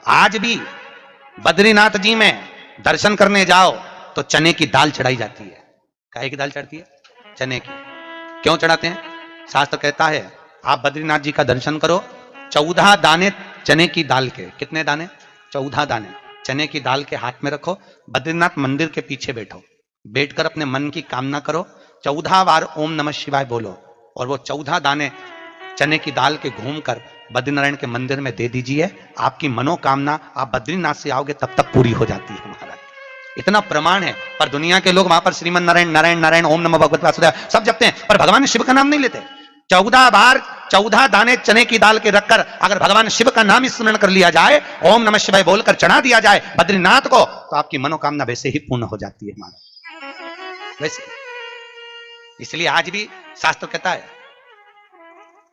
आज भी बद्रीनाथ जी में दर्शन करने जाओ तो चने की दाल चढ़ाई जाती है। काहे की दाल चढ़ती है? चने की। क्यों चढ़ाते हैं? शास्त्र कहता है आप बद्रीनाथ जी का दर्शन करो, 14 दाने चने की दाल के। कितने दाने? 14 दाने चने की दाल के हाथ में रखो, बद्रीनाथ मंदिर के पीछे बैठो, बैठकर अपने मन की कामना करो, 14 बार ओम नमः शिवाय बोलो और वो 14 दाने चने की दाल के घूमकर बद्रीनारायण के मंदिर में दे दीजिए। आपकी मनोकामना, आप बद्रीनाथ से आओगे तब तक पूरी हो जाती है महाराज। इतना प्रमाण है। पर दुनिया के लोग वहां पर श्रीमन नारायण नारायण नारायण ओम नमः भगवते वासुदेव सब जपते हैं, पर भगवान शिव का नाम नहीं लेते। 14 बार 14 दाने चने की दाल के रखकर अगर भगवान शिव का नाम स्मरण कर लिया जाए, ओम नमः शिवाय बोलकर चढ़ा दिया जाए बद्रीनाथ को, तो आपकी मनोकामना वैसे ही पूर्ण हो जाती है महाराज। वैसे इसलिए आज भी शास्त्र कहता है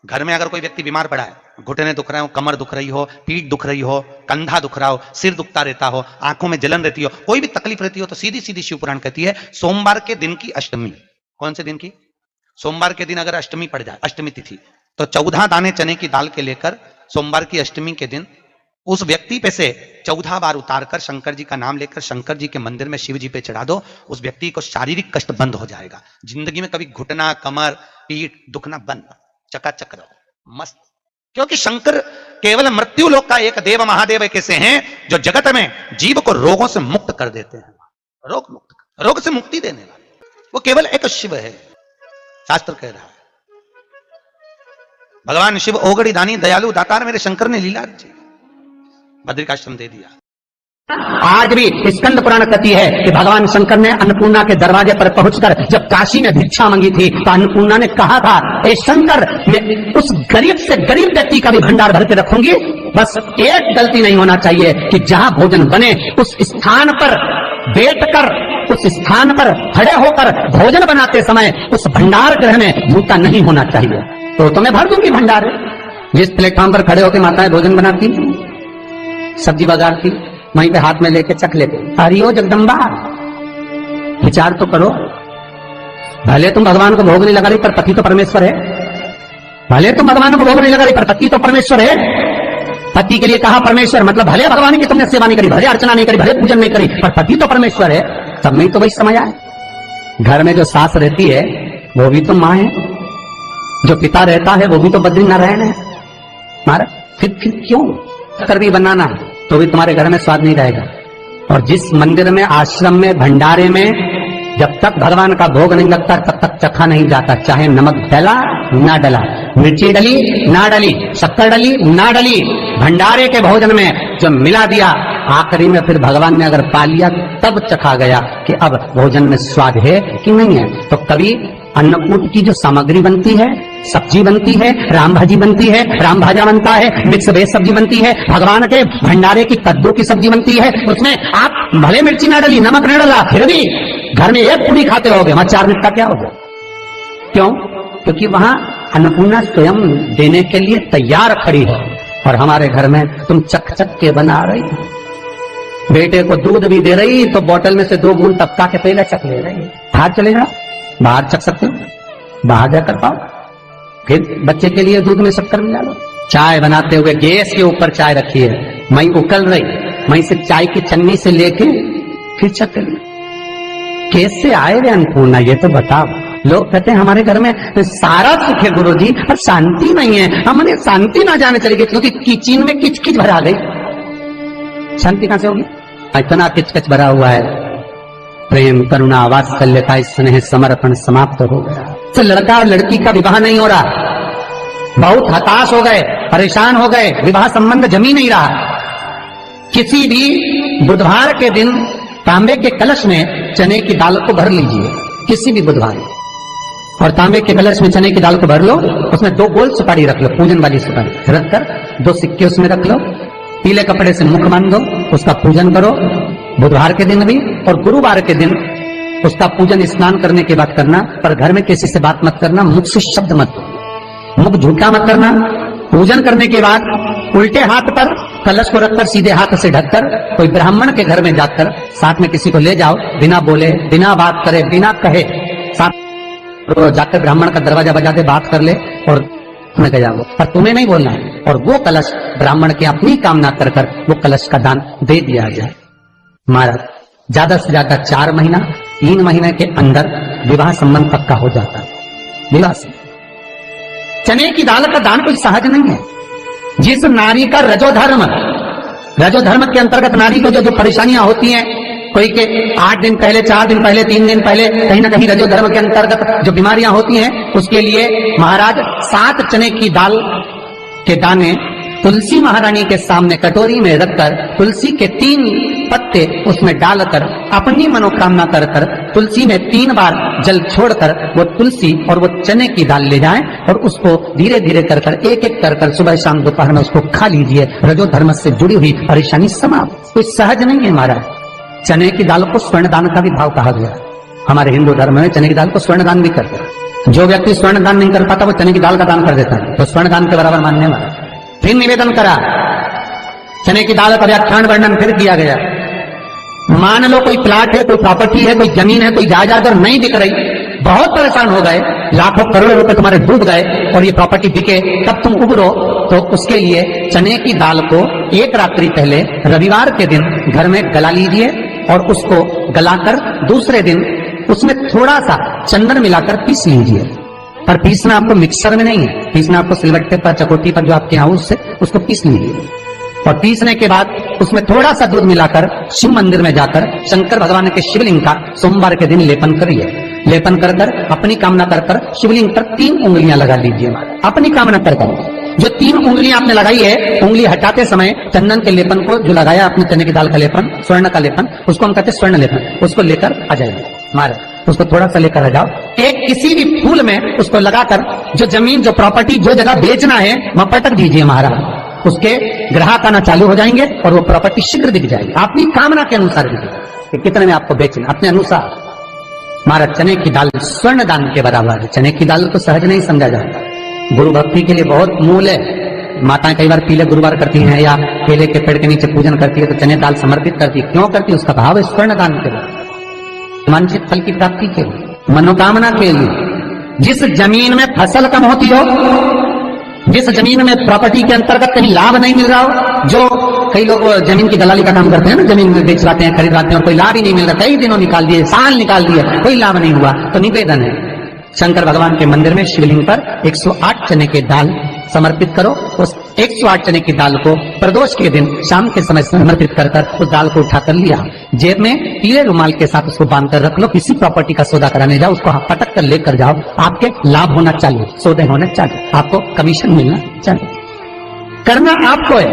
घर में अगर कोई व्यक्ति बीमार पड़ा है, घुटने दुख रहे हो, कमर दुख रही हो, पीठ दुख रही हो, कंधा दुख रहा हो, सिर दुखता रहता हो, आंखों में जलन रहती हो, कोई भी तकलीफ रहती हो, तो सीधी सीधी शिवपुराण कहती है सोमवार के दिन की अष्टमी। कौन से दिन की? सोमवार के दिन अगर अष्टमी पड़ जाए, अष्टमी तिथि, तो 14 दाने चने की दाल के लेकर सोमवार की अष्टमी के दिन उस व्यक्ति पे से 14 बार उतारकर शंकर जी का नाम लेकर शंकर जी के मंदिर में शिव जी पे चढ़ा दो। उस व्यक्ति को शारीरिक कष्ट बंद हो जाएगा। जिंदगी में कभी घुटना, कमर, पीठ दुखना बंद, चकाचक रहो, मस्त। क्योंकि शंकर केवल मृत्यु लोक का एक देव महादेव कैसे हैं जो जगत में जीव को रोगों से मुक्त कर देते हैं। रोग मुक्त, रोग से मुक्ति देने वाले वो केवल एक शिव है। शास्त्र कह रहा है भगवान शिव ओगड़ी दानी दयालु दातार मेरे शंकर ने लीला रची, बद्रिकाश्रम दे दिया। आज भी स्कंद पुराण कहती है कि भगवान शंकर ने अन्नपूर्णा के दरवाजे पर पहुंचकर जब काशी में भिक्षा मांगी थी तो अन्नपूर्णा ने कहा था, ए शंकर, मैं उस गरीब से गरीब व्यक्ति का भी भंडार भर के रखूंगी, बस एक गलती नहीं होना चाहिए कि जहां भोजन बने उस स्थान पर बैठकर, उस स्थान पर खड़े होकर भोजन बनाते समय उस भंडार गृह में जूता नहीं होना चाहिए। तो मैं भर दूंगी भंडार। जिस प्लेटफॉर्म पर खड़े होकर माताएं भोजन बनाती, सब्जी बगाड़ती, वहीं पे हाथ में लेके चख लेते, हरिओ जगदम्बा, विचार तो करो। भले तुम भगवान को भोग नहीं लगा रही पर पति तो परमेश्वर है। भले तुम भगवान को भोग नहीं लगा रही पर पति तो परमेश्वर है। पति के लिए कहा परमेश्वर, मतलब भले भगवान की तुमने सेवा नहीं करी, भले अर्चना नहीं करी, भले पूजन नहीं करी, पर पति तो परमेश्वर है। तब नहीं तो वही समझ आए। घर में जो सास रहती है वो भी तो माँ है, जो पिता रहता है वो भी तो बद्रीनारायण है। मारा फिर क्यों कर भी बनाना है तो भी तुम्हारे घर में स्वाद नहीं रहेगा। और जिस मंदिर में, आश्रम में, भंडारे में जब तक भगवान का भोग नहीं लगता तब तक चखा नहीं जाता, चाहे नमक डला ना डला, मिर्ची डली ना डली, शक्कर डली ना डली, भंडारे के भोजन में जो मिला दिया आखिरी में फिर भगवान ने अगर पा लिया तब चखा गया कि अब भोजन में स्वाद है कि नहीं है। तो कभी अन्नकूट की जो सामग्री बनती है, सब्जी बनती है, राम भाजी बनती है, राम भाजा बनता है, मिक्स वेज सब्जी बनती है, भगवान के भंडारे की कद्दू की सब्जी बनती है, उसमें आप भले मिर्ची ना डली, नमक ना डला, फिर भी घर में एक पूरी खाते होगे, वहां 4 निपटा क्या होगा? क्यों? क्योंकि वहां अन्नपूर्णा स्वयं देने के लिए तैयार खड़ी है। और हमारे घर में तुम चक चक के बना रही, बेटे को दूध भी दे रही तो बोतल में से 2 बूंद टपका के पहले चक ले रही। बाहर चले जाओ, बाहर चख सकते हो, बाहर जाकर पाओ, फिर बच्चे के लिए दूध में शक्कर मिला लो। चाय बनाते हुए गैस के ऊपर चाय रखी है, मई उकल रही, मई से चाय की छन्नी से लेके फिर चख ली। कैसे आए रे अन्नपूर्णा, ये तो बताओ। लोग कहते हैं हमारे घर में सारा सुख है गुरुजी, पर शांति नहीं है। हमने शांति ना जाने चली गई क्योंकि किचन में किच किच भरा गई। शांति कहां से होगी? इतना किच किच भरा हुआ है। प्रेम, करुणा, वात्सल्यता, स्नेह, समर्पण समाप्त हो गया। तो लड़का और लड़की का विवाह नहीं हो रहा, बहुत हताश हो गए, परेशान हो गए, विवाह संबंध जम ही नहीं रहा। किसी भी बुधवार के दिन तांबे के कलश में चने की दाल को भर लीजिए, किसी भी बुधवार, और तांबे के कलश में चने की दाल को भर लो, उसमें 2 गोल सुपारी रख लो, पूजन वाली सुपारी रखकर 2 सिक्के उसमें रख लो, पीले कपड़े से मुख बांध दो, उसका पूजन करो। बुधवार के दिन भी और गुरुवार के दिन उसका पूजन स्नान करने के बाद करना, पर घर में किसी से बात मत करना, मुख से शब्द मत, मुख झूठा मत करना। पूजन करने के बाद उल्टे हाथ पर कलश को रखकर सीधे हाथ से ढककर कोई ब्राह्मण के घर में जाकर साथ में किसी को ले जाओ, बिना बोले, बिना बात करे, बिना कहे, साथ जाकर ब्राह्मण का दरवाजा बजा दे, बात कर ले और मैं गया वो, पर तुम्हें नहीं बोलना है। और वो कलश ब्राह्मण की अपनी कामना कर कर वो कलश का दान दे दिया जाए। महाराज ज्यादा से ज्यादा 4 महीना 3 महीने के अंदर विवाह संबंध पक्का हो जाता है। विवाह से चने की दाल का दान कोई सहज नहीं है। जिस नारी का रजोधर्म के अंतर्गत नारी को जो परेशानियां होती हैं, कोई के 8 दिन पहले, 4 दिन पहले, 3 दिन पहले कहीं ना कहीं रजोधर्म के अंतर्गत जो बीमारियां होती हैं, उसके लिए महाराज 7 चने की दाल के दाने तुलसी महारानी के सामने कटोरी में रखकर तुलसी के 3 पत्ते उसमें डालकर अपनी मनोकामना कर कर तुलसी में 3 बार जल छोड़कर वो तुलसी और वो चने की दाल ले जाएं और उसको धीरे धीरे कर कर एक एक कर कर सुबह शाम दोपहर में उसको खा लीजिए। रजोधर्म से जुड़ी हुई परेशानी समाप्त। कोई सहज नहीं है महाराज। चने की दाल को स्वर्ण दान का भी भाव कहा गया। हमारे हिंदू धर्म में चने की दाल को स्वर्ण दान भी करते हैं। जो व्यक्ति स्वर्ण दान नहीं कर पाता वो चने की दाल का दान कर देता है, तो स्वर्ण दान के बराबर मानने वाला। फिर निवेदन करा, चने की दाल का व्याख्यान वर्णन फिर किया गया। मान लो कोई प्लाट है, कोई प्रॉपर्टी है, कोई जमीन है, कोई जायदाद और नहीं बिक रही, बहुत परेशान हो गए, लाखों करोड़ों रुपए तुम्हारे डूब गए और ये प्रॉपर्टी बिके, तब तुम उबरो, तो उसके लिए चने की दाल को एक रात्रि पहले रविवार के दिन घर में गला लीजिए और उसको गलाकर दूसरे दिन उसमें थोड़ा सा चंदन मिलाकर पीस लीजिए। पर पीसना आपको मिक्सर में नहीं है, पीसना आपको सिलबट्टे पर, चकोटी पर जो आपके यहाँ उससे उसको पीस लीजिए। और पीसने के बाद उसमें थोड़ा सा दूध मिलाकर शिव मंदिर में जाकर शंकर भगवान के शिवलिंग का सोमवार के दिन लेपन करिए। लेपन कर कर अपनी कामना कर कर शिवलिंग पर 3 उंगलियां लगा लीजिए। अपनी कामना कर कर जो 3 उंगलियां आपने लगाई है, उंगली हटाते समय चंदन के लेपन को जो लगाया अपने चने की दाल का लेपन, स्वर्ण का लेपन, उसको हम कहते हैं स्वर्ण लेपन, उसको लेकर आ जाइए। महाराज उसको थोड़ा सा लेकर आ जाओ, एक किसी भी फूल में उसको लगाकर जो जमीन, जो प्रॉपर्टी, जो जगह बेचना है वहां पटक दीजिए महाराज। उसके ग्राहक आना चालू हो जाएंगे और वो प्रॉपर्टी शीघ्र दिख जाएगी। अपनी कामना के अनुसार दिखेगी कि कितने में आपको बेचना, अपने अनुसार। महाराज चने की दाल स्वर्ण दान के बराबर है। चने की दाल को सहज नहीं समझा जाता। गुरु भक्ति के लिए बहुत मूल है। माताएं कई बार पीले गुरुवार करती हैं या केले के पेड़ के नीचे पूजन करती है तो चने दाल समर्पित करती है। क्यों करती है? उसका भाव है स्वर्ण दान के लिए, वांछित फल की प्राप्ति के लिए, मनोकामना के लिए। जिस जमीन में फसल कम होती हो, जिस जमीन में प्रॉपर्टी के अंतर्गत कहीं लाभ नहीं मिल रहा हो, जो कई लोग जमीन की दलाली का काम करते हैं ना, जमीन में बेचवाते हैं, खरीदवाते हैं और कोई लाभ ही नहीं मिल रहा, कई दिनों निकाल दिए, साल निकाल दिए, कोई लाभ नहीं हुआ, तो निवेदन है शंकर भगवान के मंदिर में शिवलिंग पर 108 चने की दाल समर्पित करो। उस 108 चने की दाल को प्रदोष के दिन शाम के समय समर्पित कर कर उस दाल को उठाकर लिया, जेब में पीले रुमाल के साथ उसको बांध कर रख लो। किसी प्रॉपर्टी का सौदा कराने जाओ, उसको पटक कर लेकर जाओ, आपके लाभ होना चाहिए, सौदे होने चाहिए, आपको कमीशन मिलना चाहिए। करना आपको है।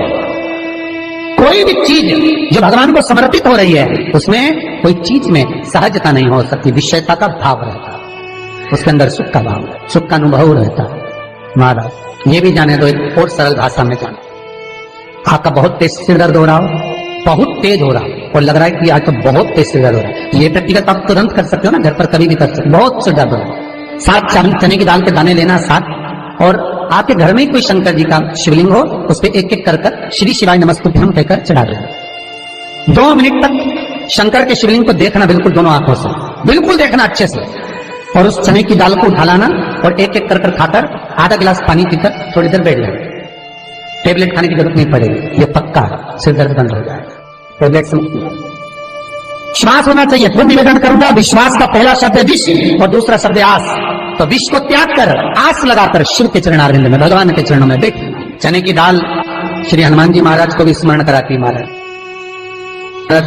कोई भी चीज जो भगवान को समर्पित हो रही है उसमें कोई चीज में सहजता नहीं हो सकती, विषयता का भाव रहता है, उसके अंदर सुख का भाव, सुख का अनुभव रहता है। महाराज ये भी जाने दो, एक और सरल भाषा में जाने, आपका बहुत तेज सिर दर्द हो रहा हो, बहुत तेज हो रहा हो और लग रहा है कि आज तो बहुत तेज सिर दर्द हो रहा है, ये व्यक्तिगत आप तुरंत कर सकते हो ना, घर पर कभी भी कर सकते हो। बहुत सिर दर्द हो रहा है, 7 चने की दाल के दाने लेना 7, और आपके घर में ही कोई शंकर जी का शिवलिंग हो, उस पर एक एक कर कर श्री शिवाय नमस्तुभ्यम कहकर चढ़ा देना। 2 मिनट तक शंकर के शिवलिंग को देखना, बिल्कुल दोनों आंखों से, बिल्कुल देखना अच्छे से, और उस चने की दाल को उठा लाना और एक एक कर कर खाकर आधा गिलास पानी पीकर थोड़ी देर बैठ जाए। टेबलेट खाने की जरूरत नहीं पड़ेगी, ये पक्का सिर दर्द बंद हो जाएगा, टेबलेट से मुक्ति। विश्वास होना चाहिए। फिर निवेदन करूंगा, विश्वास का पहला शब्द है विष और दूसरा शब्द है आस। तो विष को त्याग कर आस लगाकर शिव के चरणारविंद में, भगवान के चरणों में बैठ। चने की दाल श्री हनुमान जी महाराज को भी स्मरण कराती है। महाराज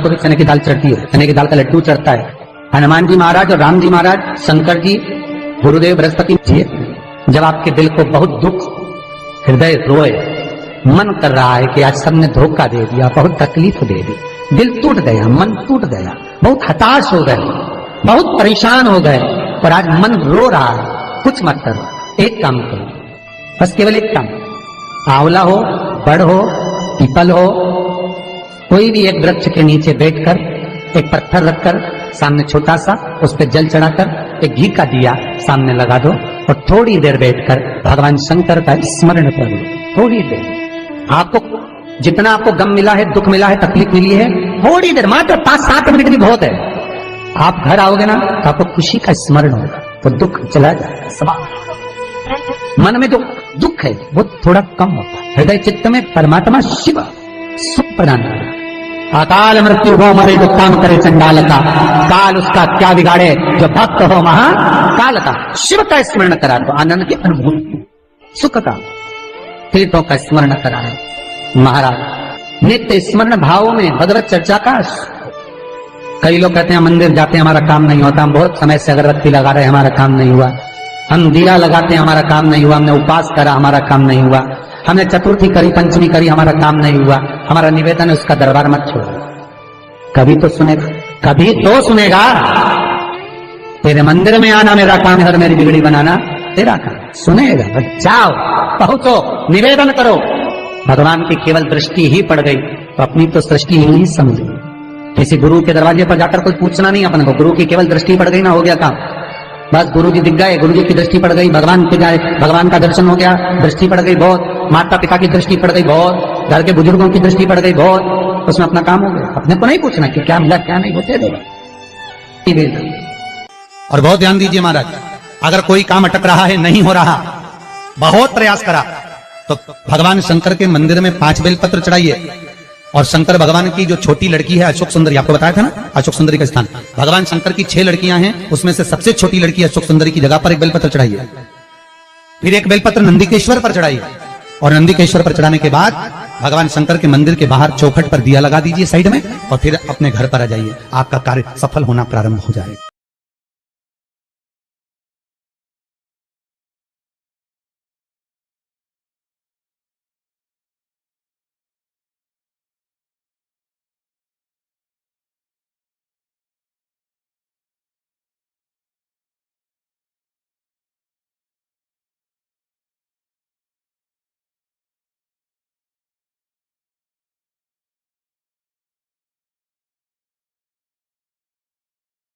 को भी चने की दाल चढ़ती है, चने की दाल का लड्डू चढ़ता है। हनुमान जी महाराज और राम जी महाराज, शंकर जी, गुरुदेव बृहस्पति जी, जब आपके दिल को बहुत दुख, हृदय रोए, मन कर रहा है कि आज सबने धोखा दे दिया, बहुत तकलीफ दे दी, दिल टूट गया, मन टूट गया, बहुत हताश हो गए, बहुत परेशान हो गए और आज मन रो रहा है, कुछ मत करो, एक काम करो, बस केवल एक काम, आंवला हो, बड़ हो, पीपल हो, कोई भी एक वृक्ष के नीचे बैठकर एक पत्थर रखकर सामने छोटा सा, उस पर जल चढ़ाकर एक घी का दिया सामने लगा दो और थोड़ी देर बैठकर भगवान शंकर का स्मरण करो। थोड़ी देर, आपको जितना आपको गम मिला है, दुख मिला है, तकलीफ मिली है, थोड़ी देर, मात्र 5-7 मिनट भी बहुत है। आप घर आओगे ना तो आपको खुशी का स्मरण होगा, तो दुख चला जाएगा। मन में जो दुख है वो थोड़ा कम होता है। हृदय चित्त में परमात्मा शिव सुख प्रदान करता है। अकाल मृत्यु हो मरे जो काम करे चंडाल का, काल उसका क्या बिगाड़े जो भक्त हो महाकाल का। शिव का स्मरण करा तो आनंद की अनुभूति, सुख का, तीर्थों का स्मरण करा है महाराज। नित्य स्मरण भाव में भगवत चर्चा का। कई लोग कहते हैं मंदिर जाते हैं हमारा काम नहीं होता, हम बहुत समय से अगरबत्ती लगा रहे हैं हमारा काम नहीं हुआ, हम दिया लगाते हैं हमारा काम नहीं हुआ, हमने उपास करा हमारा काम नहीं हुआ, हमने चतुर्थी करी पंचमी करी हमारा काम नहीं हुआ। हमारा निवेदन है उसका दरबार मत छोड़ो, कभी तो सुनेगा, कभी तो सुनेगा। तेरे मंदिर में आना मेरा काम है और मेरी बिगड़ी बनाना तेरा काम, सुनेगा। जाओ पहुंचो, निवेदन करो। भगवान की केवल दृष्टि ही पड़ गई तो अपनी तो सृष्टि ही नहीं समझी। किसी गुरु के दरवाजे पर जाकर कोई पूछना नहीं अपन को, गुरु की केवल दृष्टि पड़ गई ना, हो गया काम। बस गुरु जी दिख गए, गुरु जी की दृष्टि पड़ गई, भगवान के जाए, भगवान का दर्शन हो गया, दृष्टि पड़ गई बहुत, माता पिता की दृष्टि पड़ गई बहुत, घर के बुजुर्गों की दृष्टि पड़ गई बहुत, उसमें अपना काम हो गया। अपने को नहीं पूछना कि क्या मिला क्या नहीं, होते देगा। और बहुत ध्यान दीजिए महाराज, अगर कोई काम अटक रहा है, नहीं हो रहा, बहुत प्रयास करा, तो भगवान शंकर के मंदिर में 5 बेलपत्र चढ़ाइए। और शंकर भगवान की जो छोटी लड़की है अशोक सुंदरी, आपको बताया था ना अशोक सुंदरी का स्थान, भगवान शंकर की 6 लड़कियां हैं, उसमें से सबसे छोटी लड़की अशोक सुंदरी की जगह पर एक बेलपत्र चढ़ाइए। फिर एक बेलपत्र नंदिकेश्वर पर चढ़ाइए, और नंदिकेश्वर पर चढ़ाने के बाद भगवान शंकर के मंदिर के बाहर चौखट पर दिया लगा दीजिए साइड में, और फिर अपने घर पर आ जाइए, आपका कार्य सफल होना प्रारंभ हो जाएगा।